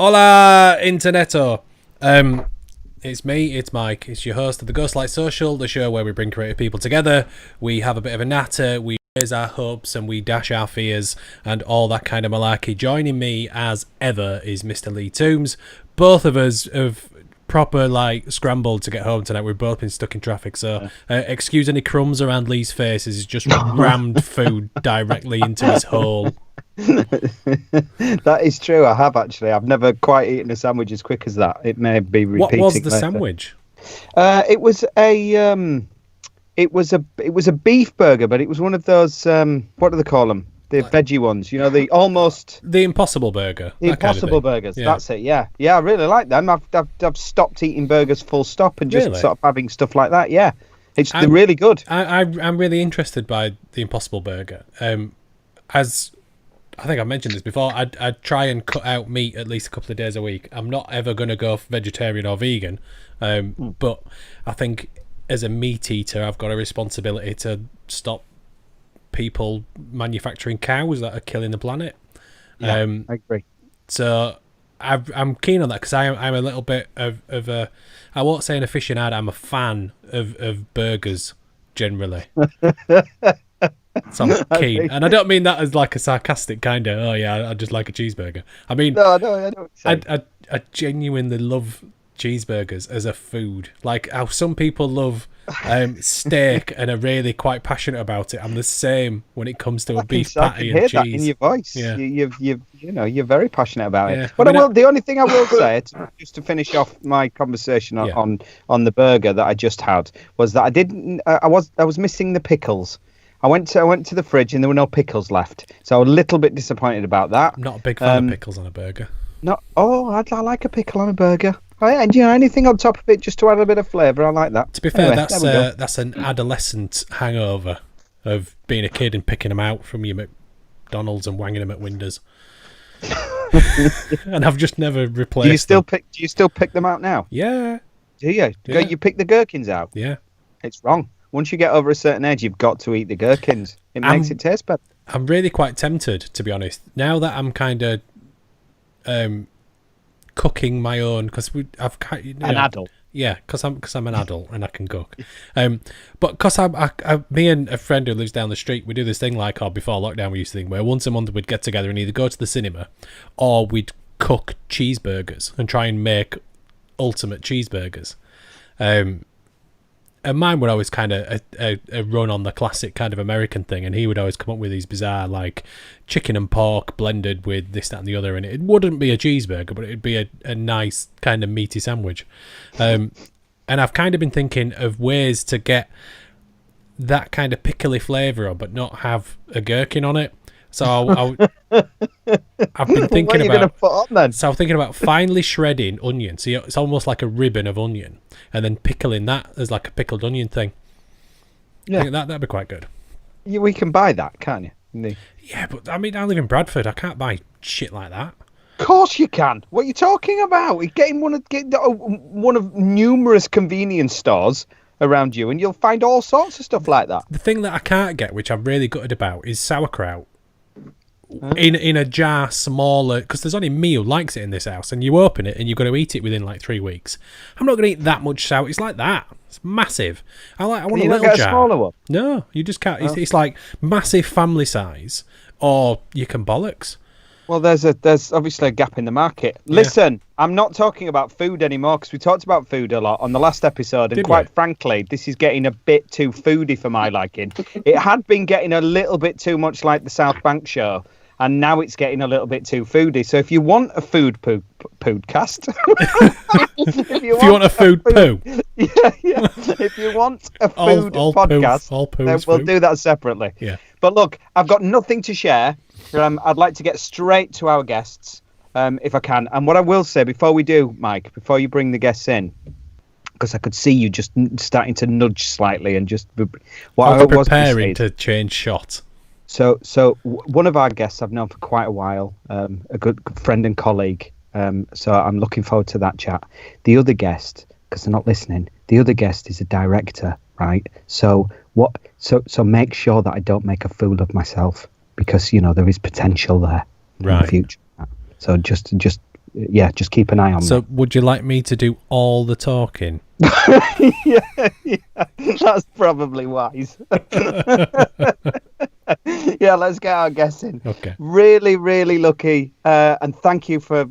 Hola, Interneto. It's me, it's Mike. It's your host of the Ghostlight Social, the show where we bring creative people together. We have a bit of a natter, we raise our hopes, and we dash our fears, and all that kind of malarkey. Joining me, as ever, is Mr. Lee Toombs. Both of us have proper, scrambled to get home tonight. We've both been stuck in traffic, so excuse any crumbs around Lee's face as he's just rammed food directly into his hole. That is true. I have actually. I've never quite eaten a sandwich as quick as that. It may be repeating. What was the later. sandwich? It was a beef burger, but it was one of those what do they call them? The veggie ones. You know, the Impossible Burger. The Impossible Burgers. Yeah. That's it. Yeah, I really like them. I've stopped eating burgers full stop and just sort of having stuff like that. Yeah, they're really good. I'm really interested by the Impossible Burger. As I think I mentioned this before, I'd try and cut out meat at least a couple of days a week. I'm not ever going to go vegetarian or vegan, but I think as a meat eater, I've got a responsibility to stop people manufacturing cows that are killing the planet. Yeah, I agree. So I'm keen on that because I'm a little bit of a, I won't say an aficionado, I'm a fan of burgers generally. So I'm keen, and I don't mean that as like a sarcastic kind of, oh yeah, I just like a cheeseburger. I mean, no, I don't. I genuinely love cheeseburgers as a food. Like how some people love steak and are really quite passionate about it. I'm the same when it comes to a beef patty and cheese. That in your voice. Yeah. You're very passionate about it. Yeah. But the only thing I will say, just to finish off my conversation on the burger that I just had, was that I was missing the pickles. I went to the fridge and there were no pickles left, so I was a little bit disappointed about that. I'm not a big fan of pickles on a burger. I like a pickle on a burger. And anything on top of it just to add a bit of flavour, I like that. To be fair, that's an adolescent hangover of being a kid and picking them out from your McDonald's and wanging them at windows. And I've just never replaced. Do you still pick them out now? Yeah. Do you? Yeah. You pick the gherkins out? Yeah. It's wrong. Once you get over a certain age, you've got to eat the gherkins. It makes it taste better. I'm really quite tempted, to be honest. Now that I'm kind of cooking my own, because I've an adult. Yeah, because I'm an adult and I can cook. But because me and a friend who lives down the street, we do this thing before lockdown we used to think where once a month we'd get together and either go to the cinema or we'd cook cheeseburgers and try and make ultimate cheeseburgers. And mine would always kind of a run on the classic kind of American thing, and he would always come up with these bizarre chicken and pork blended with this, that, and the other, and it wouldn't be a cheeseburger, but it'd be a nice kind of meaty sandwich. And I've kind of been thinking of ways to get that kind of pickly flavour on, but not have a gherkin on it. So I've been thinking what are you going to put on then? So I'm thinking about finely shredding onion. So it's almost like a ribbon of onion, and then pickling that as like a pickled onion thing. Yeah, I think that'd be quite good. We can buy that, can't you? Yeah, but I mean, I live in Bradford. I can't buy shit like that. Of course you can. What are you talking about? You're getting one of numerous convenience stores around you, and you'll find all sorts of stuff like that. The thing that I can't get, which I'm really gutted about, is sauerkraut. In a jar smaller, because there's only me who likes it in this house, and you open it and you've got to eat it within 3 weeks. I'm not going to eat that much sauerkraut. It's like that. It's massive. I want a little jar. A smaller one? No, you just can't. It's like massive family size, or you can bollocks. Well, there's obviously a gap in the market. Yeah. Listen, I'm not talking about food anymore because we talked about food a lot on the last episode, and quite frankly, this is getting a bit too foodie for my liking. It had been getting a little bit too much like the South Bank show, and now it's getting a little bit too foodie. So if you want a food podcast, if you want a food poo, yeah. If you want a food podcast, then we'll do that separately. Yeah. But look, I've got nothing to share. I'd like to get straight to our guests, if I can. And what I will say before we do, Mike, before you bring the guests in, because I could see you just starting to nudge slightly and just I was preparing to change shot. So one of our guests I've known for quite a while, a good friend and colleague. So I'm looking forward to that chat. The other guest, because they're not listening, the other guest is a director, right? So make sure that I don't make a fool of myself, because there is potential there in the future. So just yeah, just keep an eye on So, would you like me to do all the talking? yeah, that's probably wise. Yeah, let's get our guessing. Okay. Really, really lucky, and thank you for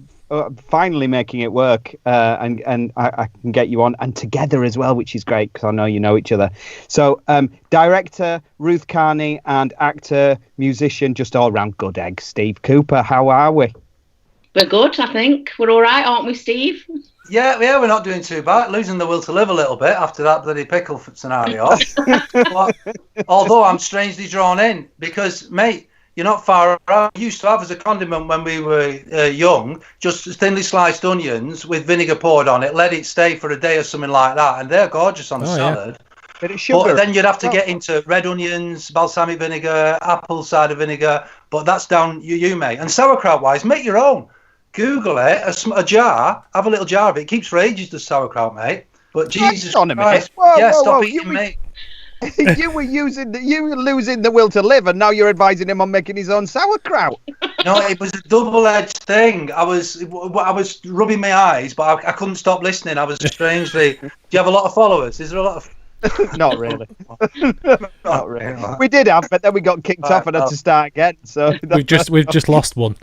finally making it work. And I can get you on and together as well, which is great because I know you know each other. So, director Ruth Carney and actor, musician, just all round good egg, Steve Cooper. How are we? We're good, I think. We're all right, aren't we, Steve? Yeah, we're not doing too bad. Losing the will to live a little bit after that bloody pickle scenario. But, although I'm strangely drawn in because, mate, you're not far out. We used to have as a condiment when we were young, just thinly sliced onions with vinegar poured on it, let it stay for a day or something like that, and they're gorgeous on a salad. But then you'd have to get into red onions, balsamic vinegar, apple cider vinegar, but that's down you, mate. And sauerkraut-wise, make your own. Google it, a jar, have a little jar of it. It keeps for ages, the sauerkraut, mate. But Jesus Christ. Stop eating, mate. You were losing the will to live, and now you're advising him on making his own sauerkraut. No, it was a double-edged thing. I was rubbing my eyes, but I couldn't stop listening. I was strangely... Do you have a lot of followers? Is there a lot of... Not really. Not really. We did have, but then we got kicked off and had to start again. So we've just lost one.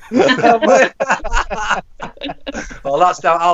Well, that's down.